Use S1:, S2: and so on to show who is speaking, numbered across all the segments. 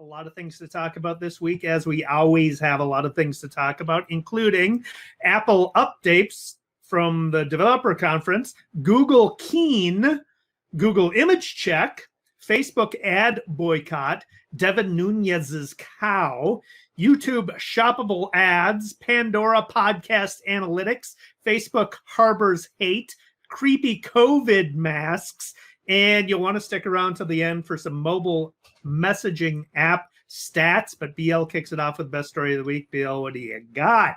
S1: A lot of things to talk about this week, as we always have a lot of things to talk about, including Apple updates from the developer conference, Google Keen, Google Image Check, Facebook ad boycott, Devin Nunes Cow, YouTube shoppable ads, Pandora podcast analytics, Facebook harbors hate, creepy COVID masks, and you'll want to stick around to the end for some mobile messaging app stats. But BL kicks it off with best story of the week. BL, what do you got?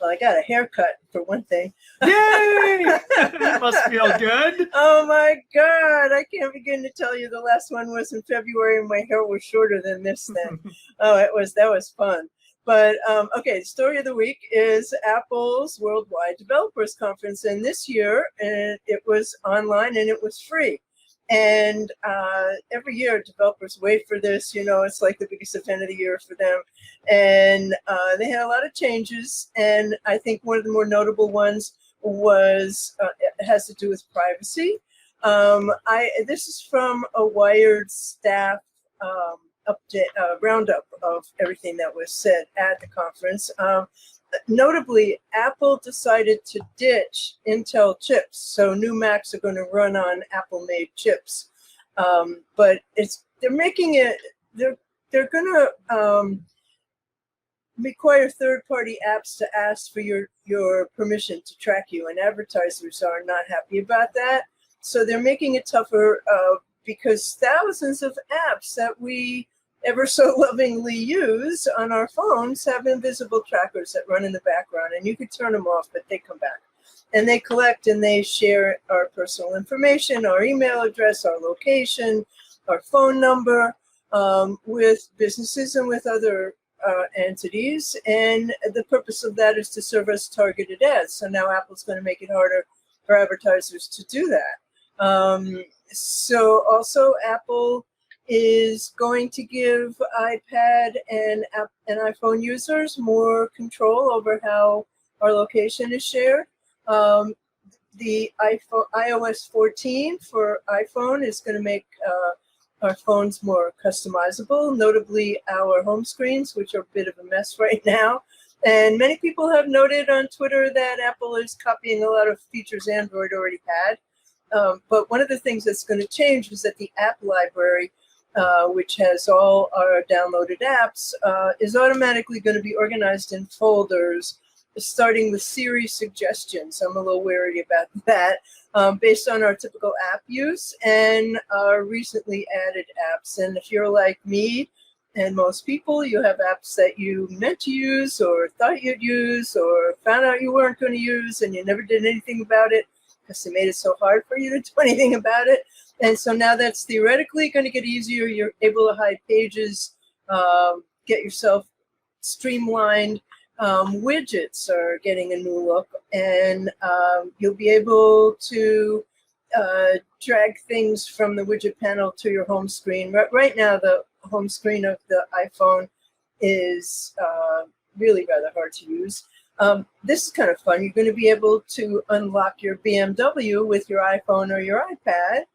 S2: Well, I got a haircut for one thing.
S1: Yay! That must feel good.
S2: Oh my God. I can't begin to tell you. The last one was in February and my hair was shorter than this then. That was fun. But okay, the story of the week is Apple's Worldwide Developers Conference. And this year it was online and it was free. And every year developers wait for this, it's like the biggest event of the year for them. And they had a lot of changes. And I think one of the more notable ones was, it has to do with privacy. This is from a Wired staff update, roundup of everything that was said at the conference. Notably, Apple decided to ditch Intel chips, so new Macs are going to run on Apple-made chips. But they're making it. They're going to require third-party apps to ask for your permission to track you, and advertisers are not happy about that. So they're making it tougher because thousands of apps that we ever so lovingly use on our phones have invisible trackers that run in the background, and you could turn them off, but they come back. And they collect and they share our personal information, our email address, our location, our phone number with businesses and with other entities. And the purpose of that is to serve us targeted ads. So now Apple's going to make it harder for advertisers to do that. So also Apple is going to give iPad and iPhone users more control over how our location is shared. The iOS 14 for iPhone is going to make our phones more customizable, notably our home screens, which are a bit of a mess right now. And many people have noted on Twitter that Apple is copying a lot of features Android already had. But one of the things that's going to change is that the app library, which has all our downloaded apps, is automatically going to be organized in folders, starting with Siri suggestions. I'm a little wary about that, based on our typical app use and our recently added apps. And if you're like me and most people, you have apps that you meant to use or thought you'd use or found out you weren't going to use and you never did anything about it because they made it so hard for you to do anything about it. And so now that's theoretically going to get easier. You're able to hide pages, get yourself streamlined. Widgets are getting a new look, and you'll be able to drag things from the widget panel to your home screen. Right now, the home screen of the iPhone is really rather hard to use. This is kind of fun. You're going to be able to unlock your BMW with your iPhone or your iPad.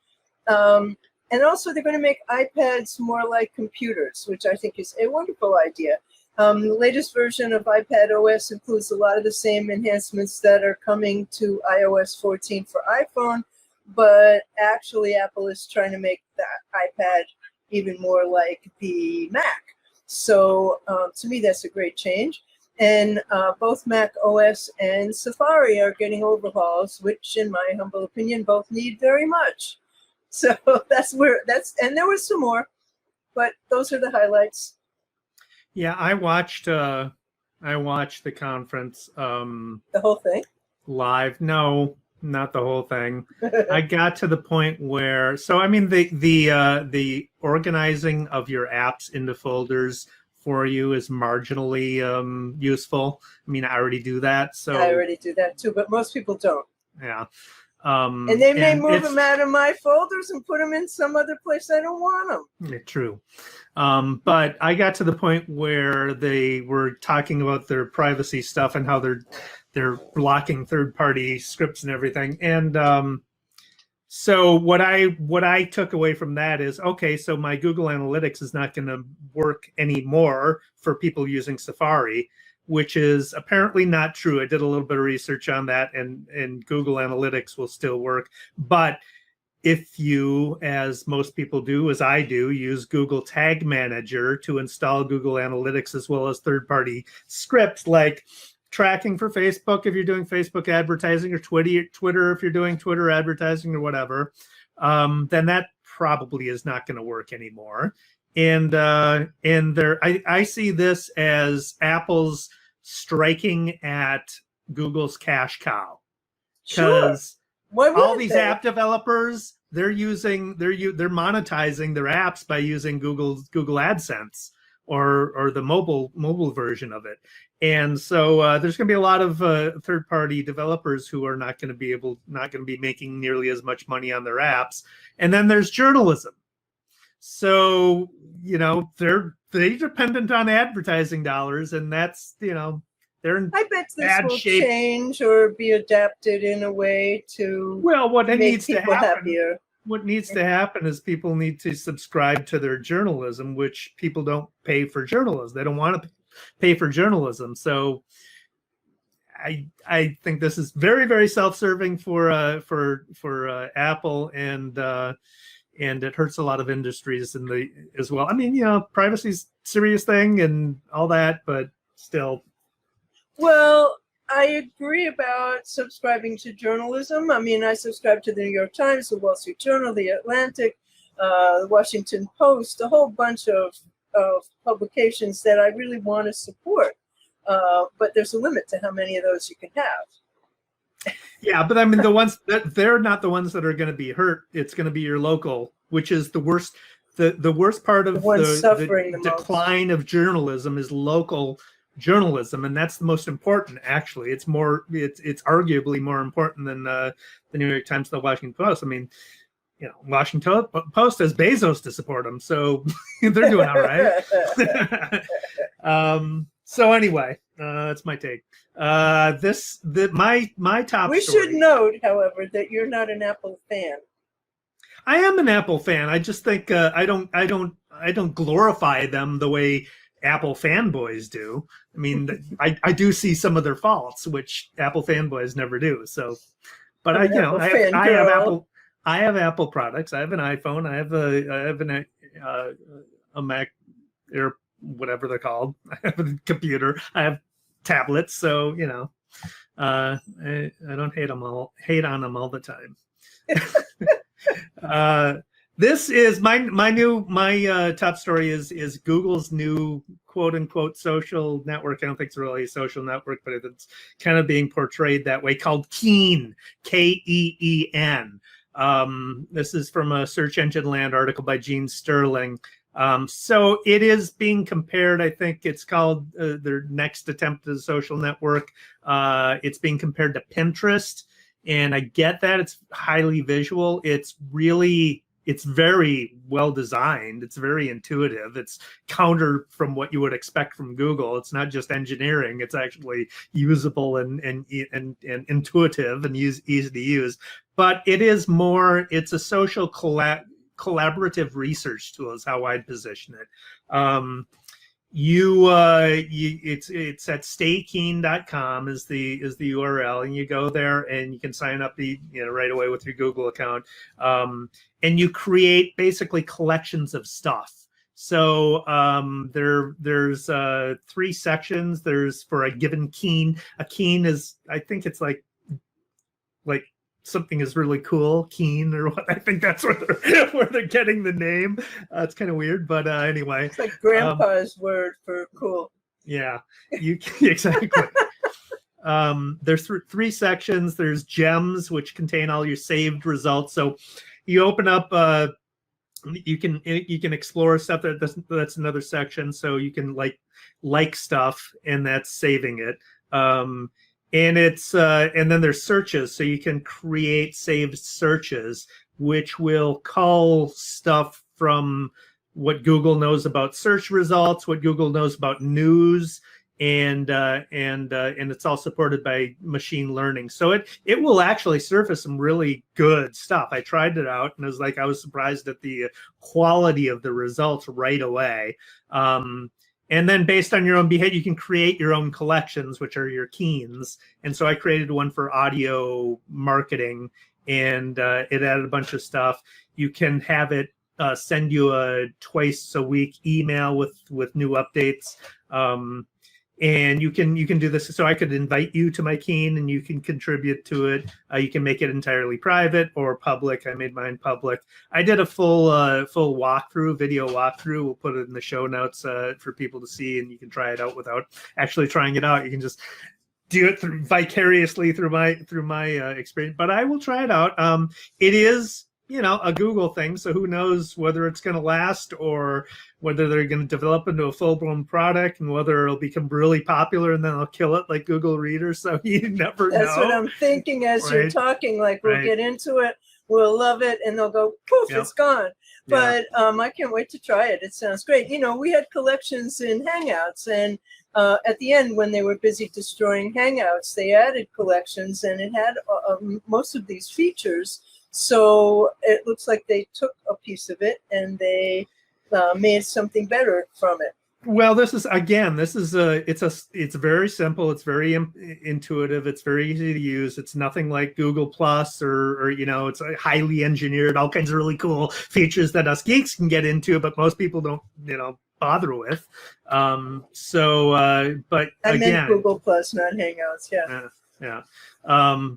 S2: And also, they're going to make iPads more like computers, which I think is a wonderful idea. The latest version of iPad OS includes a lot of the same enhancements that are coming to iOS 14 for iPhone, but actually Apple is trying to make the iPad even more like the Mac. So to me, that's a great change. And both Mac OS and Safari are getting overhauls, which in my humble opinion, both need very much. So and there was some more, but those are the highlights.
S1: Yeah, I watched the conference.
S2: The whole thing?
S1: Live. No, not the whole thing. I got to the point where, so I mean, the organizing of your apps into folders for you is marginally useful. I mean, I already do that. So
S2: I already do that too, but most people don't.
S1: Yeah.
S2: And they may move them out of my folders and put them in some other place I don't want them.
S1: Yeah, true. But I got to the point where they were talking about their privacy stuff and how they're blocking third-party scripts and everything. And So what I took away from that is, okay, so my Google Analytics is not going to work anymore for people using Safari, which is apparently not true. I did a little bit of research on that, and Google Analytics will still work. But if you, as most people do, as I do, use Google Tag Manager to install Google Analytics as well as third-party scripts like tracking for Facebook if you're doing Facebook advertising, or Twitter if you're doing Twitter advertising or whatever, then that probably is not going to work anymore. And I see this as Apple's striking at Google's cash cow, because all these app developers, they're monetizing their apps by using Google AdSense or the mobile version of it. And so there's going to be a lot of third-party developers who are not going to be making nearly as much money on their apps. And then there's journalism. So, they're dependent on advertising dollars, and that's, they're in
S2: I bet this
S1: bad
S2: will
S1: shape.
S2: Change or be adapted in a way to
S1: what needs to happen.
S2: Happier.
S1: What needs to happen is people need to subscribe to their journalism, which people don't pay for journalism. They don't want to pay for journalism. So I think this is very, very self-serving for Apple, and it hurts a lot of industries as well. I mean, privacy's a serious thing and all that, but still.
S2: Well, I agree about subscribing to journalism. I mean, I subscribe to the New York Times, the Wall Street Journal, the Atlantic, the Washington Post, a whole bunch of publications that I really want to support. But there's a limit to how many of those you can have.
S1: Yeah, but I mean, the ones they're not the ones that are going to be hurt. It's going to be your local, which is the worst. The worst part of the decline of journalism is local journalism, and that's the most important. Actually, it's arguably more important than the New York Times, the Washington Post. I mean, Washington Post has Bezos to support them, so they're doing all right. So anyway, that's my take. My top.
S2: We
S1: story.
S2: should note, however, that you're not an Apple fan.
S1: I am an Apple fan. I just think I don't glorify them the way Apple fanboys do. I mean, I do see some of their faults, which Apple fanboys never do. So, but I have Apple products. I have an iPhone. I have a Mac or whatever they're called. I have a computer. I have tablets. So I don't hate on them all the time. This is my top story is Google's new quote unquote social network. I don't think it's really a social network, but it's kind of being portrayed that way, called Keen, Keen. This is from a Search Engine Land article by Gene Sterling. So it is being compared. I think it's called their next attempt at a social network. It's being compared to Pinterest. And I get that it's highly visual. It's very well designed. It's very intuitive. It's counter from what you would expect from Google. It's not just engineering. It's actually usable and intuitive and easy to use. But it's a social collaborative research tool is how I'd position it. It's at staykeen.com is the URL, and you go there and you can sign up right away with your Google account, and you create basically collections of stuff. So there's 3 sections. There's for a given keen. A keen is, I think it's like something is really cool, keen, or what. I think that's where they're getting the name. It's kind of weird, but anyway.
S2: It's like grandpa's word for cool.
S1: Yeah, exactly. There's 3 sections. There's gems, which contain all your saved results. So you open up, you can explore stuff. That's another section. So you can like stuff, and that's saving it. And then there's searches, so you can create saved searches, which will cull stuff from what Google knows about search results, what Google knows about news, and it's all supported by machine learning. So it will actually surface some really good stuff. I tried it out, and I was surprised at the quality of the results right away. And then based on your own behavior, you can create your own collections, which are your keens. And so I created one for audio marketing, and it added a bunch of stuff. You can have it send you a twice a week email with new updates. And you can do this. So I could invite you to my keen, and you can contribute to it. You can make it entirely private or public. I made mine public. I did a full walkthrough, video walkthrough. We'll put it in the show notes for people to see, and you can try it out without actually trying it out. You can just do it vicariously through my experience. But I will try it out. It is, a Google thing, so who knows whether it's going to last or whether they're going to develop into a full-blown product, and whether it'll become really popular and then they'll kill it like Google Reader. So you never know.
S2: That's what I'm thinking as you're talking. Like, we'll get into it, we'll love it, and they'll go, poof, it's gone. But I can't wait to try it. It sounds great. We had collections in Hangouts, and at the end, when they were busy destroying Hangouts, they added collections, and it had most of these features. So it looks like they took a piece of it and they made something better from it.
S1: Well, it's very simple. It's very intuitive. It's very easy to use. It's nothing like Google Plus or it's highly engineered, all kinds of really cool features that us geeks can get into, but most people don't, bother with. But
S2: I
S1: again,
S2: meant Google Plus, not Hangouts. Yeah.
S1: Yeah.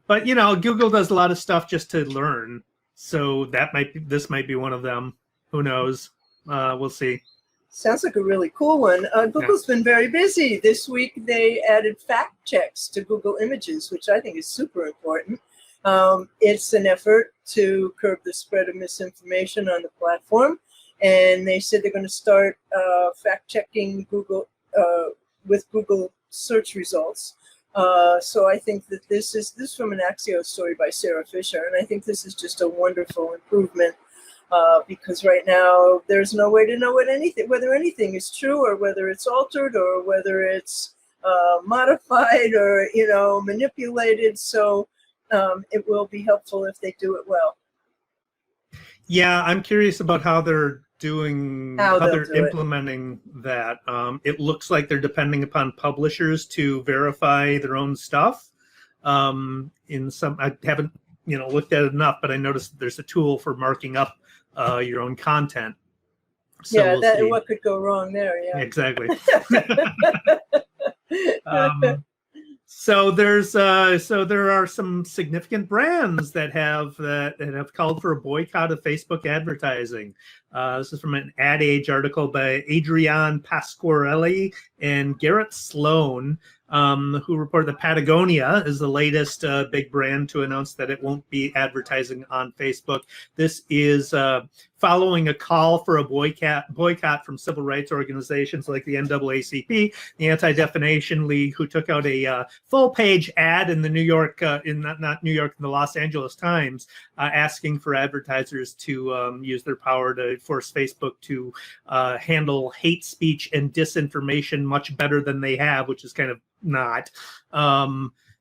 S1: But Google does a lot of stuff just to learn. So this might be one of them. Who knows? We'll see.
S2: Sounds like a really cool one. Google's been very busy. This week they added fact checks to Google Images, which I think is super important. It's an effort to curb the spread of misinformation on the platform. And they said they're going to start fact checking Google with Google search results. So I think that this is from an Axios story by Sarah Fisher, and I think this is just a wonderful improvement because right now there's no way to know whether anything is true or whether it's altered or whether it's modified or manipulated. So it will be helpful if they do it well.
S1: Yeah, I'm curious about how they're implementing that. It looks like they're depending upon publishers to verify their own stuff. I haven't looked at it enough, but I noticed that there's a tool for marking up your own content. So
S2: what could go wrong there? Yeah,
S1: exactly. So there are some significant brands that have called for a boycott of Facebook advertising. This is from an Ad Age article by Adrian Pasquarelli and Garrett Sloan, who report that Patagonia is the latest big brand to announce that it won't be advertising on Facebook. This is following a call for a boycott from civil rights organizations like the NAACP, the Anti-Defamation League, who took out a full-page ad in the the Los Angeles Times, asking for advertisers to use their power to force Facebook to handle hate speech and disinformation much better than they have, which is kind of not.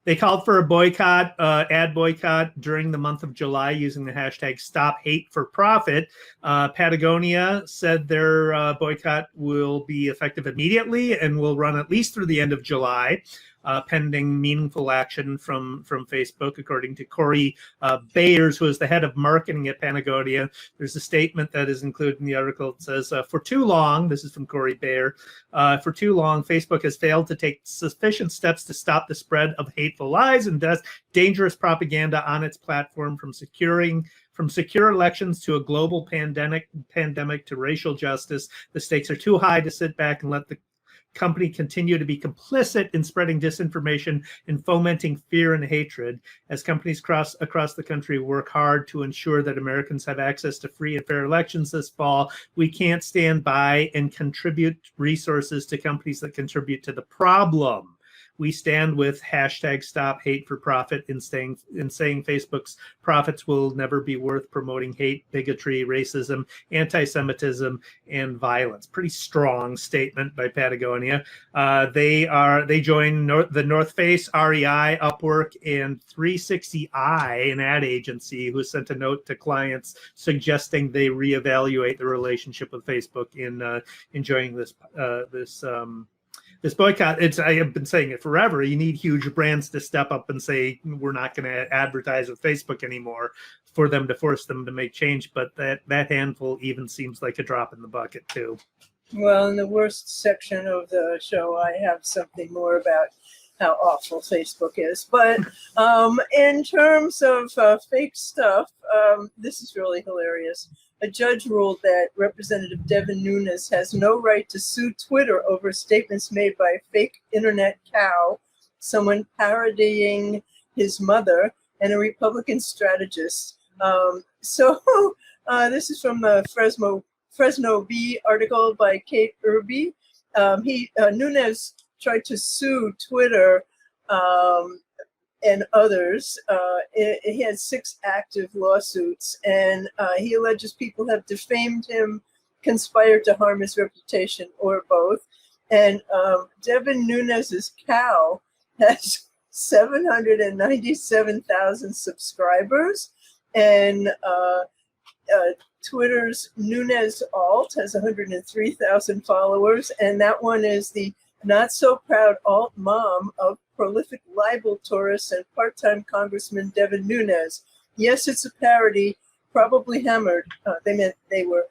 S1: They called for a ad boycott during the month of July using the hashtag #StopHateForProfit. Patagonia said their boycott will be effective immediately and will run at least through the end of July, pending meaningful action from Facebook, according to Corey Bayers, who is the head of marketing at Patagonia. There's a statement that is included in the article. It says, for too long, this is from Corey Bayer, for too long, Facebook has failed to take sufficient steps to stop the spread of hateful lies and dangerous propaganda on its platform, from secure elections to a global pandemic to racial justice. The stakes are too high to sit back and let the company continue to be complicit in spreading disinformation and fomenting fear and hatred. As companies across the country work hard to ensure that Americans have access to free and fair elections this fall, we can't stand by and contribute resources to companies that contribute to the problem. We stand with hashtag Stop Hate for Profit in saying Facebook's profits will never be worth promoting hate, bigotry, racism, anti-Semitism, and violence. Pretty strong statement by Patagonia. They join the North Face, REI, Upwork, and 360i, an ad agency, who sent a note to clients suggesting they reevaluate the relationship with Facebook in enjoying this boycott. I have been saying it forever. You need huge brands to step up and say, we're not going to advertise with Facebook anymore, for them to force them to make change. But that handful even seems like a drop in the bucket too.
S2: Well, in the worst section of the show, I have something more about how awful Facebook is. But in terms of fake stuff, this is really hilarious. A judge ruled that Representative Devin Nunes has no right to sue Twitter over statements made by a fake internet cow, someone parodying his mother, and a Republican strategist. This is from the Fresno Bee article by Kate Irby. Nunes tried to sue Twitter and others. He has 6 active lawsuits, and he alleges people have defamed him, conspired to harm his reputation, or both. And Devin Nunes's cow has 797,000 subscribers, and Twitter's Nunes Alt has 103,000 followers, and that one is the not so proud alt mom of prolific libel tourist and part-time Congressman Devin Nunes. Yes, it's a parody, probably hammered. They meant they were.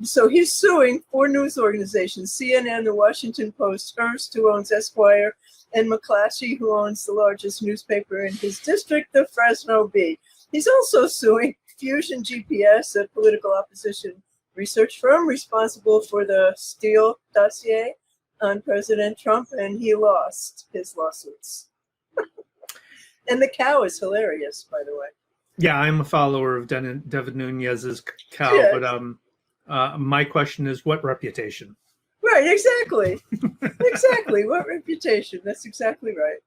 S2: So he's suing 4 news organizations: CNN, The Washington Post, Hearst, who owns Esquire, and McClatchy, who owns the largest newspaper in his district, the Fresno Bee. He's also suing Fusion GPS, a political opposition research firm responsible for the Steele dossier on President Trump, and he lost his lawsuits. And the cow is hilarious, by the way.
S1: Yeah, I'm a follower of Devin Nunes's cow,
S2: Yes.
S1: but my question is, what reputation?
S2: Right, exactly. Exactly. What reputation? That's exactly right.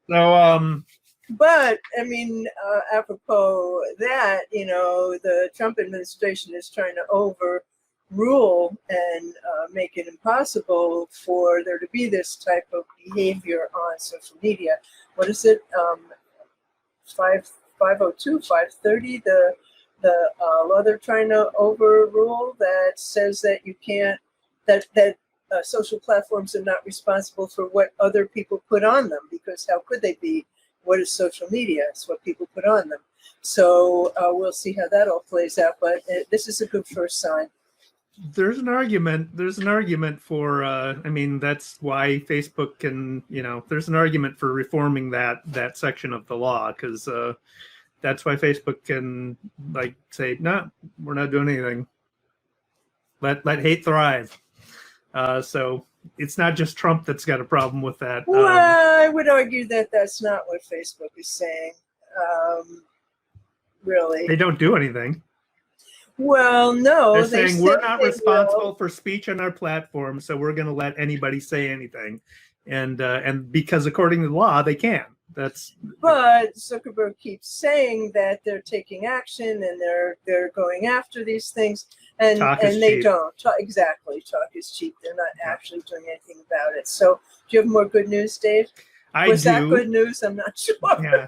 S1: So,
S2: But, I mean, apropos that, the Trump administration is trying to overrule and make it impossible for there to be this type of behavior on social media. What is it? 502, 530, the law they're trying to overrule that says that you can't, that social platforms are not responsible for what other people put on them, because how could they be? What is social media? It's what people put on them. So we'll see how that all plays out. But this is a good first sign.
S1: there's an argument for I mean, that's why Facebook can, there's an argument for reforming that section of the law, because that's why Facebook can say, no, we're not doing anything. Let hate thrive. So it's not just Trump that's got a problem with that.
S2: Well, I would argue that that's not what Facebook is saying. Really,
S1: they don't do anything.
S2: Well, no,
S1: they're saying we're not responsible
S2: will.
S1: for speech on our platform, so we're going to let anybody say anything, and because according to the law they can.
S2: But Zuckerberg keeps saying that they're taking action and they're going after these things, and they don't. Exactly, talk is cheap. They're not actually doing anything about it. So, do you have more good news, Dave? Was that good news? I'm not sure.
S1: Yeah.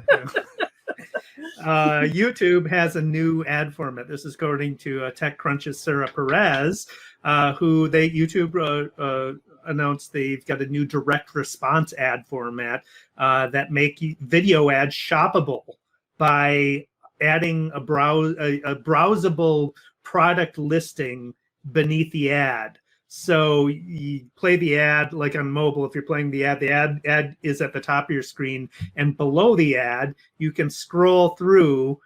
S1: YouTube has a new ad format. This is according to TechCrunch's Sarah Perez, who YouTube announced they've got a new direct response ad format that make video ads shoppable by adding a browsable product listing beneath the ad. So you play the ad like on mobile. If you're playing the ad is at the top of your screen, and below the ad, you can scroll through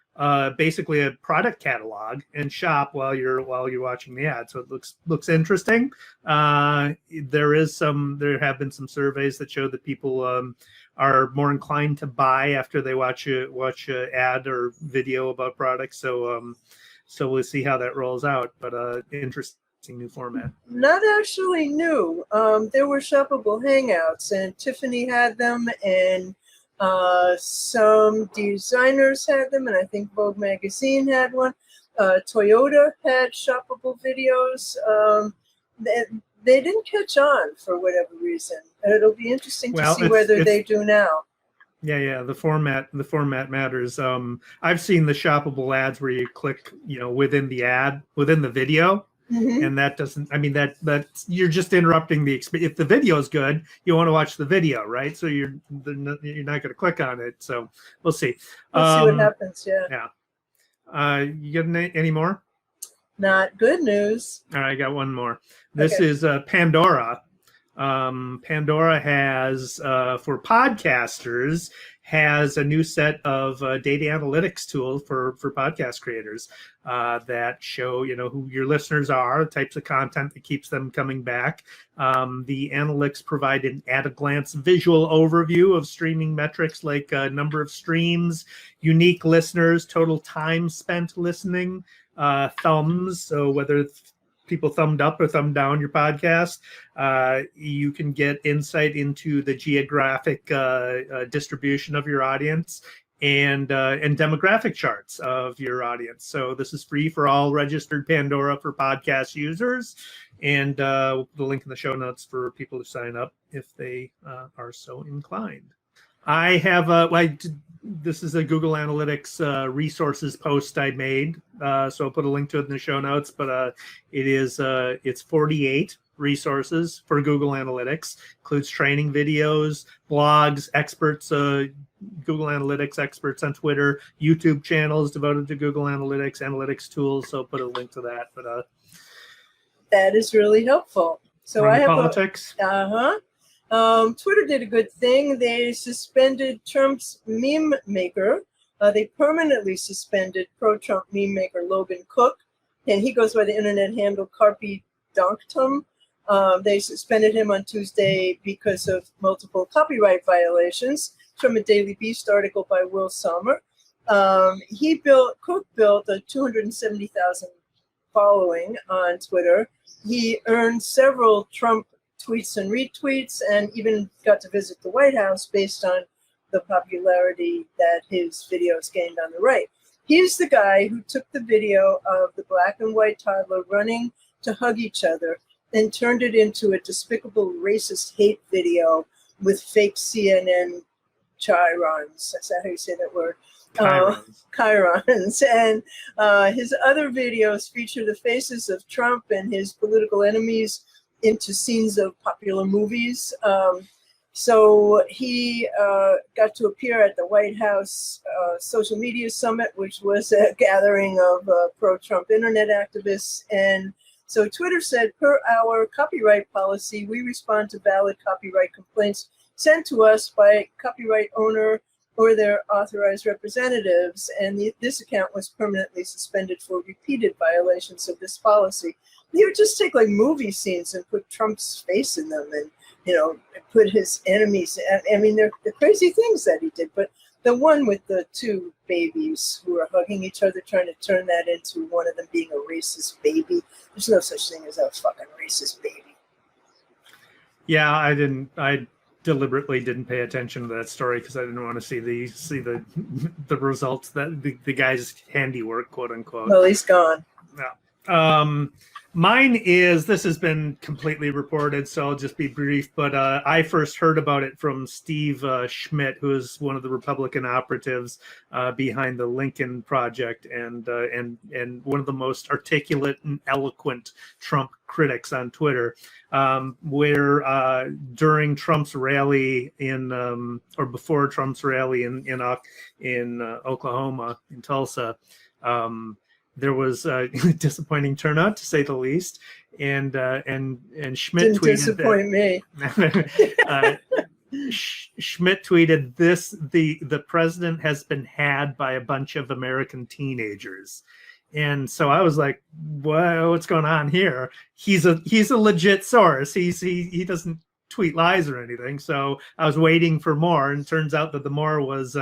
S1: basically a product catalog and shop while you're watching the ad. So it looks interesting. There have been some surveys that show that people are more inclined to buy after they watch a ad or video about products. So we'll see how that rolls out. But interesting new format?
S2: Not actually new. There were shoppable hangouts, and Tiffany had them, and some designers had them, and I think Vogue magazine had one. Toyota had shoppable videos. They didn't catch on for whatever reason. It'll be interesting to see whether they do now.
S1: Yeah. The format matters. I've seen the shoppable ads where you click, within the video. Mm-hmm. And that doesn't, I mean, that you're just interrupting the experience. If the video is good, you want to watch the video, right? So you're not going to click on it. So we'll see.
S2: We'll see what happens. Yeah.
S1: You got any more?
S2: Not good news.
S1: All right, I got one more. This is Pandora. Pandora has, for podcasters, has a new set of data analytics tools for podcast creators that show, who your listeners are, the types of content that keeps them coming back. The analytics provide an at-a-glance visual overview of streaming metrics like number of streams, unique listeners, total time spent listening, thumbs, so whether people thumbed up or thumbed down your podcast. You can get insight into the geographic distribution of your audience and demographic charts of your audience. So this is free for all registered Pandora for podcast users, and we'll put a link in the show notes for people to sign up if they are so inclined. I have this is a Google Analytics resources post I made, so I'll put a link to it in the show notes. But it's 48 resources for Google Analytics, includes training videos, blogs, experts, Google Analytics experts on Twitter, YouTube channels devoted to Google Analytics tools. So I'll put a link to that. But
S2: that is really helpful. So I have
S1: politics.
S2: Twitter did a good thing. They suspended Trump's meme maker. They permanently suspended pro-Trump meme maker Logan Cook, and he goes by the internet handle Carpe Donktum. They suspended him on Tuesday because of multiple copyright violations. From a Daily Beast article by Will Sommer. Cook built a 270,000 following on Twitter. He earned several Trump tweets and retweets, and even got to visit the White House based on the popularity that his videos gained on the right. He's the guy who took the video of the black and white toddler running to hug each other and turned it into a despicable racist hate video with fake CNN chirons. Is that how you say that word? Chirons. And his other videos feature the faces of Trump and his political enemies into scenes of popular movies. So he got to appear at the White House Social Media Summit, which was a gathering of pro-Trump internet activists. And so Twitter said, per our copyright policy, we respond to valid copyright complaints sent to us by copyright owner or their authorized representatives. And this account was permanently suspended for repeated violations of this policy. They would just take like movie scenes and put Trump's face in them and, put his enemies. I mean, they're crazy things that he did. But the one with the two babies who are hugging each other, trying to turn that into one of them being a racist baby. There's no such thing as a fucking racist baby.
S1: Yeah, I deliberately didn't pay attention to that story because I didn't want to see the results, that the guy's handiwork, quote unquote.
S2: Well, he's gone.
S1: Yeah. Mine is, this has been completely reported, so I'll just be brief, but I first heard about it from Steve Schmidt, who is one of the Republican operatives behind the Lincoln Project and one of the most articulate and eloquent Trump critics on Twitter, where during Trump's rally or before Trump's rally in Oklahoma, in Tulsa, there was a disappointing turnout, to say the least, and Schmidt
S2: didn't
S1: tweeted
S2: disappoint me.
S1: Schmidt tweeted this: the president has been had by a bunch of American teenagers, and so I was like, what's going on here? He's a legit source. He doesn't tweet lies or anything. So I was waiting for more, and it turns out that the more was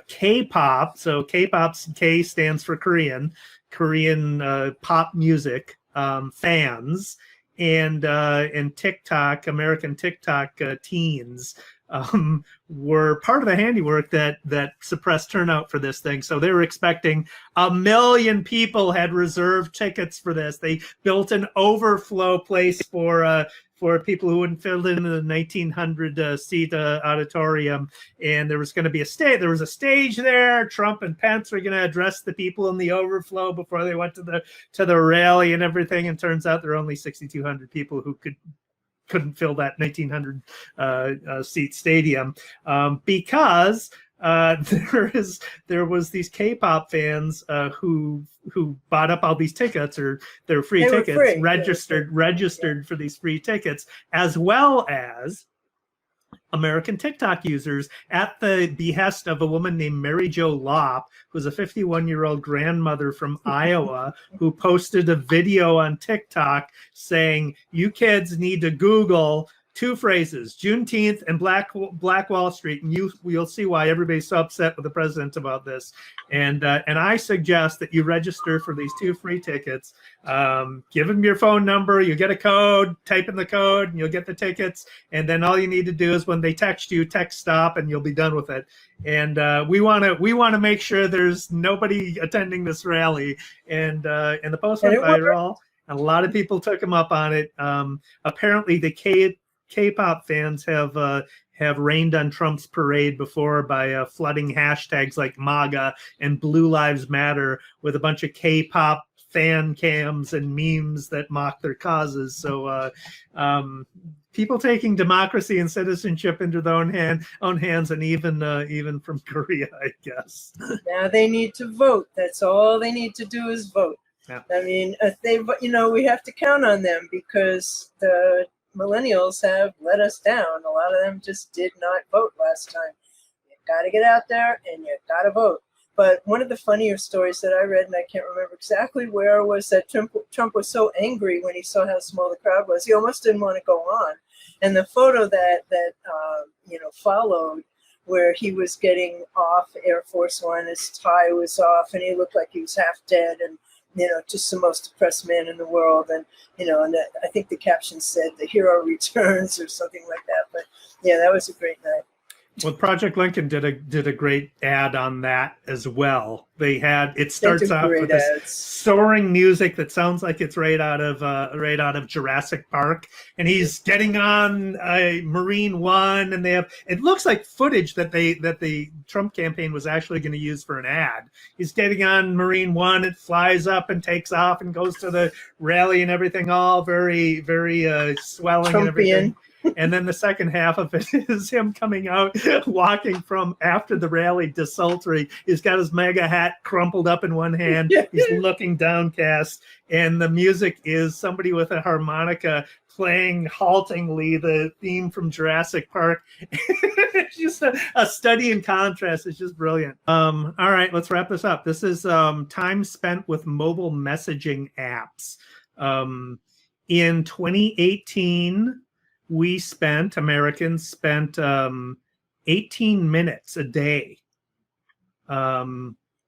S1: K-pop. So K-pop's K stands for Korean. Korean pop music fans and TikTok, American TikTok teens were part of the handiwork that suppressed turnout for this thing. So they were expecting 1 million people had reserved tickets for this. They built an overflow place for people who wouldn't fit in the 1,900 seat auditorium, and there was going to be a stage. There was a stage there. Trump and Pence were going to address the people in the overflow before they went to the rally and everything. And turns out there were only 6,200 people who couldn't fill that 1,900 seat stadium because there was these K-pop fans who bought up all these tickets, or their free tickets, registered for these free tickets, as well as American TikTok users at the behest of a woman named Mary Jo Lopp, who's a 51-year-old grandmother from Iowa, who posted a video on TikTok saying, "You kids need to Google 2 phrases, Juneteenth and Black Wall Street, and you'll see why everybody's so upset with the president about this." And I suggest that you register for these 2 free tickets. Give them your phone number. You get a code. Type in the code, and you'll get the tickets. And then all you need to do is when they text you, text stop, and you'll be done with it. And we want to make sure there's nobody attending this rally. And the post went viral. And a lot of people took him up on it. Apparently, the K-pop fans have rained on Trump's parade before by flooding hashtags like MAGA and Blue Lives Matter with a bunch of K-pop fan cams and memes that mock their causes. So people taking democracy and citizenship into their own hands, and even from Korea, I guess.
S2: Now they need to vote. That's all they need to do is vote.
S1: Yeah.
S2: I mean, we have to count on them because the millennials have let us down. A lot of them just did not vote last time. You got to get out there and you got to vote. But one of the funnier stories that I read, and I can't remember exactly where, was that Trump was so angry when he saw how small the crowd was, he almost didn't want to go on. And the photo that followed, where he was getting off Air Force One, his tie was off, and he looked like he was half dead, and just the most depressed man in the world. And, I think the caption said, "The hero returns," or something like that. But yeah, that was a great night.
S1: Well, Project Lincoln did a great ad on that as well. It starts out with this soaring music that sounds like it's right out of Jurassic Park, and he's getting on Marine One, and it looks like footage that the Trump campaign was actually going to use for an ad. He's getting on Marine One, it flies up and takes off and goes to the rally and everything, all very, very swelling Trumpian. And everything. And then the second half of it is him coming out, walking from after the rally, desultory. He's got his MAGA hat crumpled up in one hand. He's looking downcast. And the music is somebody with a harmonica playing haltingly the theme from Jurassic Park. It's just a study in contrast. It's just brilliant. All right, let's wrap this up. This is time spent with mobile messaging apps. In 2018, Americans spent 18 minutes a day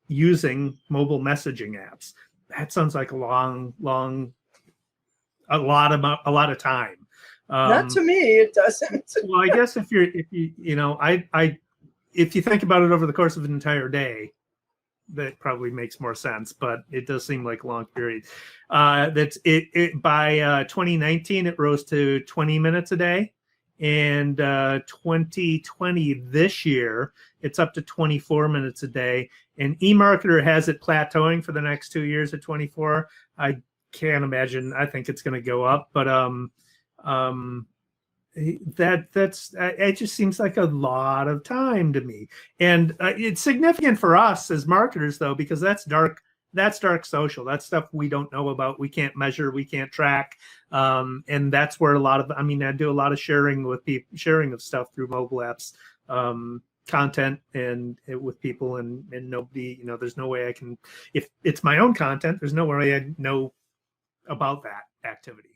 S1: using mobile messaging apps. That sounds like a lot of time.
S2: Not to me, it doesn't.
S1: Well, I guess if you think about it over the course of an entire day, that probably makes more sense, but it does seem like a long period. By 2019, it rose to 20 minutes a day, and 2020 this year, it's up to 24 minutes a day. And eMarketer has it plateauing for the next 2 years at 24. I can't imagine. I think it's going to go up, but it just seems like a lot of time to me. And it's significant for us as marketers, though, because that's dark social. That's stuff we don't know about. We can't measure. We can't track. And that's where I do a lot of sharing of stuff through mobile apps, content and with people, and nobody, there's no way I can, if it's my own content, there's no way I know about that activity.